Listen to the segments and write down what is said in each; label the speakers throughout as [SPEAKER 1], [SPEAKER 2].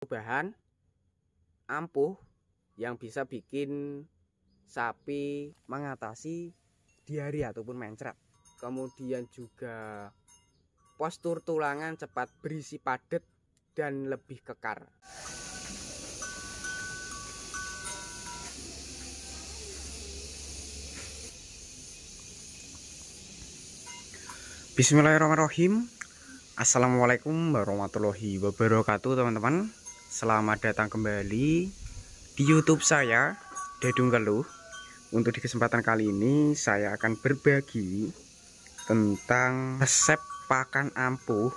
[SPEAKER 1] bahan ampuh yang bisa bikin sapi mengatasi diare ataupun mencret. Kemudian juga postur tulangan cepat berisi padat dan lebih kekar. Bismillahirrahmanirrahim. Assalamualaikum warahmatullahi wabarakatuh, teman-teman. Selamat datang kembali di YouTube saya, Dedung Keluh. Untuk di kesempatan kali ini saya akan berbagi tentang resep pakan ampuh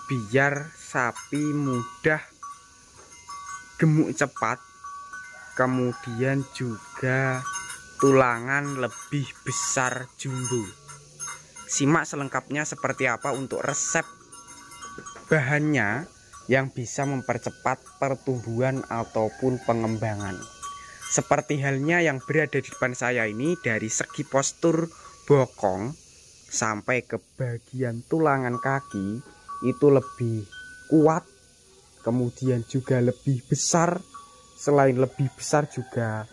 [SPEAKER 1] biar sapi mudah gemuk cepat, kemudian juga tulangan lebih besar jumbo. Simak selengkapnya seperti apa untuk resep bahannya yang bisa mempercepat pertumbuhan ataupun pengembangan. Seperti halnya yang berada di depan saya ini, dari segi postur bokong sampai ke bagian tulangan kaki itu lebih kuat, kemudian juga lebih besar. Selain lebih besar juga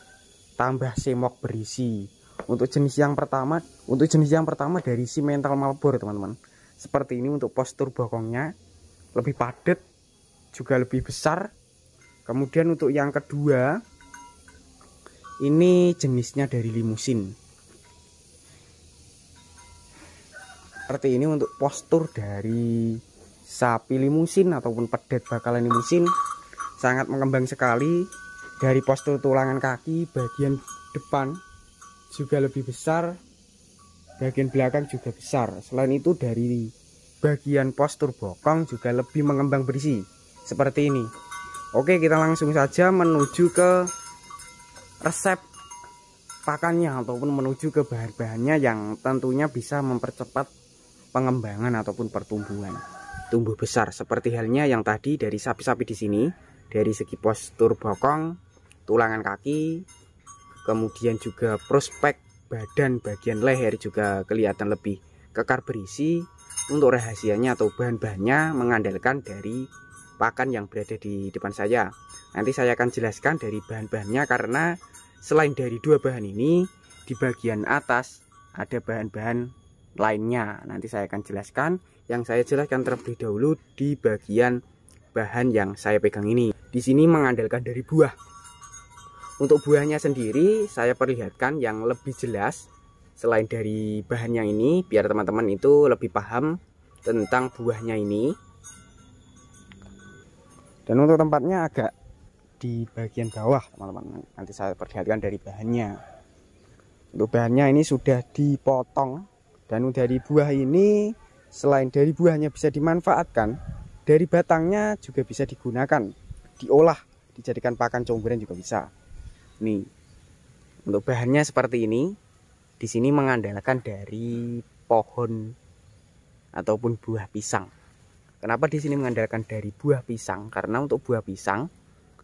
[SPEAKER 1] tambah semok berisi. Untuk jenis yang pertama dari Simmental Marlboro, teman-teman. Seperti ini untuk postur bokongnya lebih padat, juga lebih besar. Kemudian untuk yang kedua, ini jenisnya dari Limusin. Seperti ini untuk postur dari sapi Limusin ataupun pedet bakalan Limusin, sangat mengembang sekali. Dari postur tulangan kaki bagian depan juga lebih besar, bagian belakang juga besar. Selain itu dari bagian postur bokong juga lebih mengembang berisi seperti ini. Oke, kita langsung saja menuju ke resep pakannya ataupun menuju ke bahan-bahannya yang tentunya bisa mempercepat pengembangan ataupun pertumbuhan tumbuh besar. Seperti halnya yang tadi dari sapi-sapi di sini, dari segi postur bokong, tulangan kaki, kemudian juga prospek badan bagian leher juga kelihatan lebih kekar berisi. Untuk rahasianya atau bahan-bahannya mengandalkan dari pakan yang berada di depan saya. Nanti saya akan jelaskan dari bahan-bahannya, karena selain dari dua bahan ini, di bagian atas ada bahan-bahan lainnya. Nanti saya akan jelaskan. Yang saya jelaskan terlebih dahulu di bagian bahan yang saya pegang ini. Di sini mengandalkan dari buah. Untuk buahnya sendiri saya perlihatkan yang lebih jelas selain dari bahan yang ini, biar teman-teman itu lebih paham tentang buahnya ini. Dan untuk tempatnya agak di bagian bawah, teman-teman. Nanti saya perlihatkan dari bahannya. Untuk bahannya ini sudah dipotong, dan dari buah ini selain dari buahnya bisa dimanfaatkan, dari batangnya juga bisa digunakan, diolah, dijadikan pakan comberan juga bisa. Nih, untuk bahannya seperti ini. Di sini mengandalkan dari pohon ataupun buah pisang. Kenapa di sini mengandalkan dari buah pisang? Karena untuk buah pisang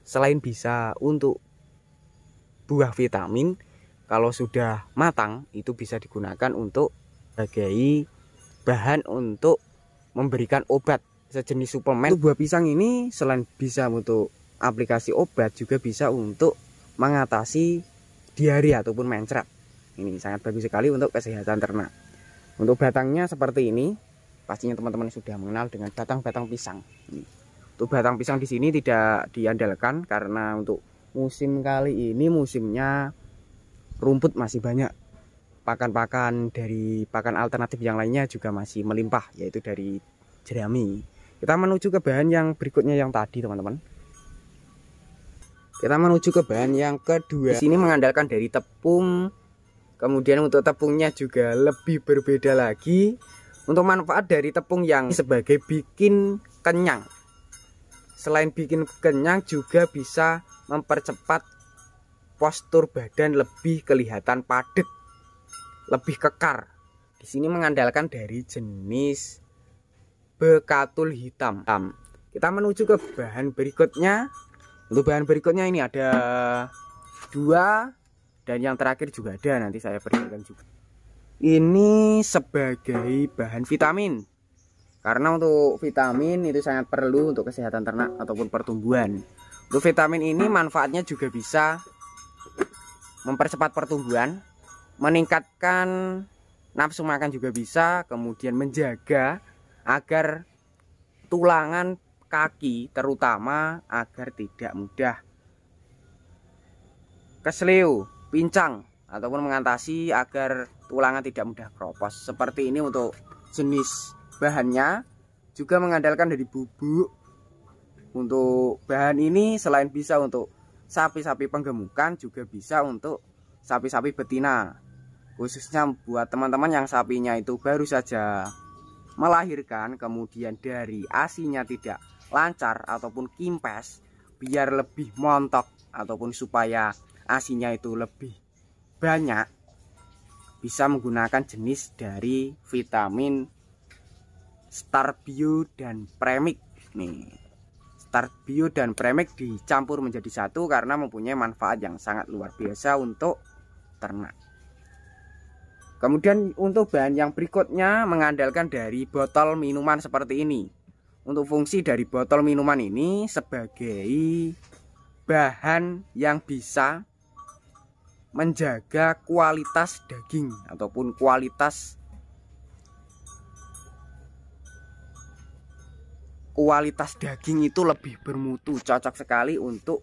[SPEAKER 1] selain bisa untuk buah vitamin, kalau sudah matang itu bisa digunakan untuk sebagai bahan untuk memberikan obat sejenis suplemen. Untuk buah pisang ini selain bisa untuk aplikasi obat, juga bisa untuk mengatasi diare ataupun mencret. Ini sangat bagus sekali untuk kesehatan ternak. Untuk batangnya seperti ini, pastinya teman-teman sudah mengenal dengan batang-batang pisang. Untuk batang pisang di sini tidak diandalkan, karena untuk musim kali ini musimnya rumput masih banyak. Pakan-pakan dari pakan alternatif yang lainnya juga masih melimpah, yaitu dari jerami. Kita menuju ke bahan yang berikutnya yang tadi, teman-teman. Kita menuju ke bahan yang kedua. Di sini mengandalkan dari tepung. Kemudian untuk tepungnya juga lebih berbeda lagi. Untuk manfaat dari tepung yang sebagai bikin kenyang. Selain bikin kenyang juga bisa mempercepat postur badan lebih kelihatan padat, lebih kekar. Di sini mengandalkan dari jenis bekatul hitam. Kita menuju ke bahan berikutnya. Untuk bahan berikutnya ini ada dua, dan yang terakhir juga ada, nanti saya perlihatkan juga. Ini sebagai bahan vitamin. Karena untuk vitamin itu sangat perlu untuk kesehatan ternak ataupun pertumbuhan. Untuk vitamin ini manfaatnya juga bisa mempercepat pertumbuhan, meningkatkan nafsu makan juga bisa, kemudian menjaga agar tulangan kaki terutama agar tidak mudah kesleo, pincang, ataupun mengatasi agar tulangan tidak mudah keropos. Seperti ini untuk jenis bahannya, juga mengandalkan dari bubuk. Untuk bahan ini selain bisa untuk sapi-sapi penggemukan, juga bisa untuk sapi-sapi betina, khususnya buat teman-teman yang sapinya itu baru saja melahirkan, kemudian dari ASINya tidak lancar ataupun kimpes, biar lebih montok ataupun supaya ASINya itu lebih banyak, bisa menggunakan jenis dari vitamin Starbio dan Premix nih. Starbio dan Premix dicampur menjadi satu karena mempunyai manfaat yang sangat luar biasa untuk ternak. Kemudian untuk bahan yang berikutnya mengandalkan dari botol minuman seperti ini. Untuk fungsi dari botol minuman ini sebagai bahan yang bisa menjaga kualitas daging ataupun kualitas daging itu lebih bermutu, cocok sekali untuk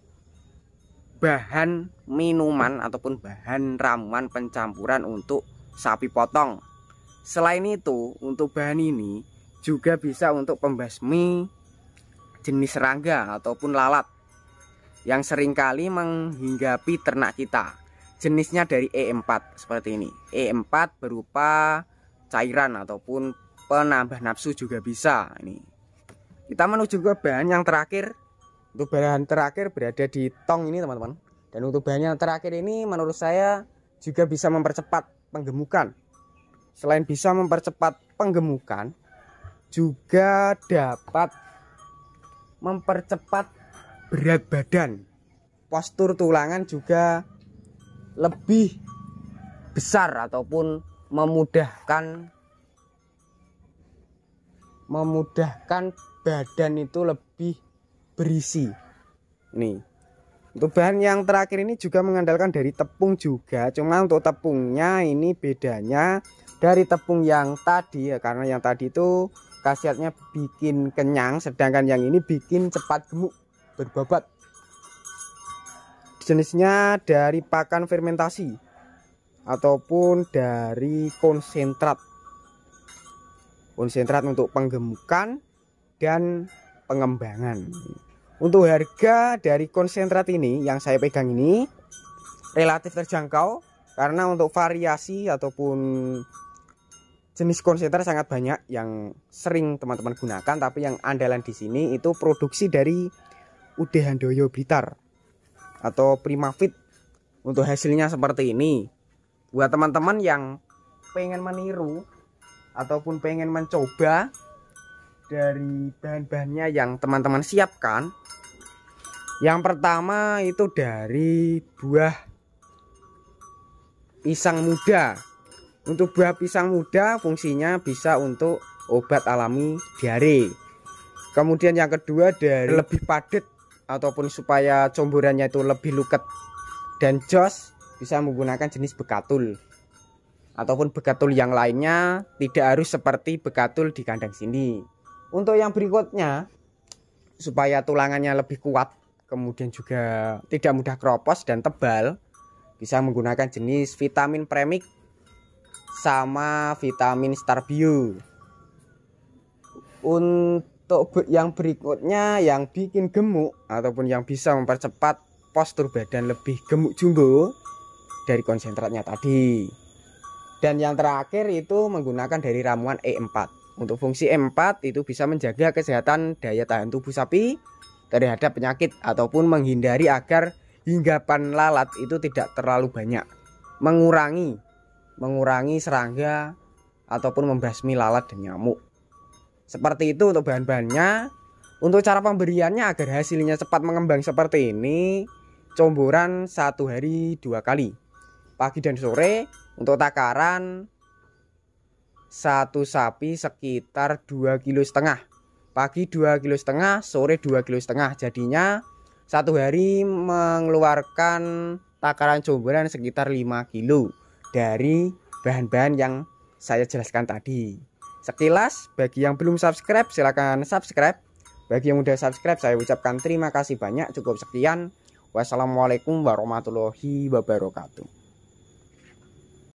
[SPEAKER 1] bahan minuman ataupun bahan ramuan pencampuran untuk sapi potong. Selain itu, untuk bahan ini juga bisa untuk pembasmi jenis serangga ataupun lalat yang seringkali menghinggapi ternak kita. Jenisnya dari E4 seperti ini. E4 berupa cairan ataupun penambah nafsu juga bisa. Ini kita menuju ke bahan yang terakhir. Untuk bahan terakhir berada di tong ini teman-teman. Dan untuk bahan yang terakhir ini menurut saya juga bisa mempercepat penggemukan. Selain bisa mempercepat penggemukan, juga dapat mempercepat berat badan. Postur tulangan juga lebih besar ataupun memudahkan badan itu lebih berisi. Nih, untuk bahan yang terakhir ini juga mengandalkan dari tepung juga, cuma untuk tepungnya ini bedanya dari tepung yang tadi ya, karena yang tadi itu khasiatnya bikin kenyang, sedangkan yang ini bikin cepat gemuk, berbabat. Jenisnya dari pakan fermentasi ataupun dari konsentrat untuk penggemukan dan pengembangan. Untuk harga dari konsentrat ini yang saya pegang ini relatif terjangkau, karena untuk variasi ataupun jenis konsentrat sangat banyak yang sering teman-teman gunakan, tapi yang andalan di sini itu produksi dari UD Handoyo Blitar atau Primafit. Untuk hasilnya seperti ini. Buat teman-teman yang pengen meniru ataupun pengen mencoba dari bahan-bahannya yang teman-teman siapkan, yang pertama itu dari buah pisang muda. Untuk buah pisang muda fungsinya bisa untuk obat alami diare. Kemudian yang kedua dari lebih padat ataupun supaya comburannya itu lebih luket dan jos, bisa menggunakan jenis bekatul ataupun bekatul yang lainnya, tidak harus seperti bekatul di kandang sini. Untuk yang berikutnya, supaya tulangannya lebih kuat, kemudian juga tidak mudah keropos dan tebal, bisa menggunakan jenis vitamin Premix sama vitamin Starbio. Untuk yang berikutnya yang bikin gemuk ataupun yang bisa mempercepat postur badan lebih gemuk jumbo, dari konsentratnya tadi. Dan yang terakhir itu menggunakan dari ramuan E4. Untuk fungsi E4 itu bisa menjaga kesehatan daya tahan tubuh sapi terhadap penyakit ataupun menghindari agar hinggapan lalat itu tidak terlalu banyak, mengurangi serangga ataupun membasmi lalat dan nyamuk. Seperti itu untuk bahan-bahannya. Untuk cara pemberiannya agar hasilnya cepat mengembang seperti ini, comburan 1 hari 2 kali, pagi dan sore. Untuk takaran satu sapi sekitar 2,5 kilo. Pagi 2,5 kilo, sore 2,5 kilo. Jadinya satu hari mengeluarkan takaran comberan sekitar 5 kilo dari bahan-bahan yang saya jelaskan tadi. Sekilas, bagi yang belum subscribe silahkan subscribe. Bagi yang udah subscribe saya ucapkan terima kasih banyak. Cukup sekian. Wassalamualaikum warahmatullahi wabarakatuh.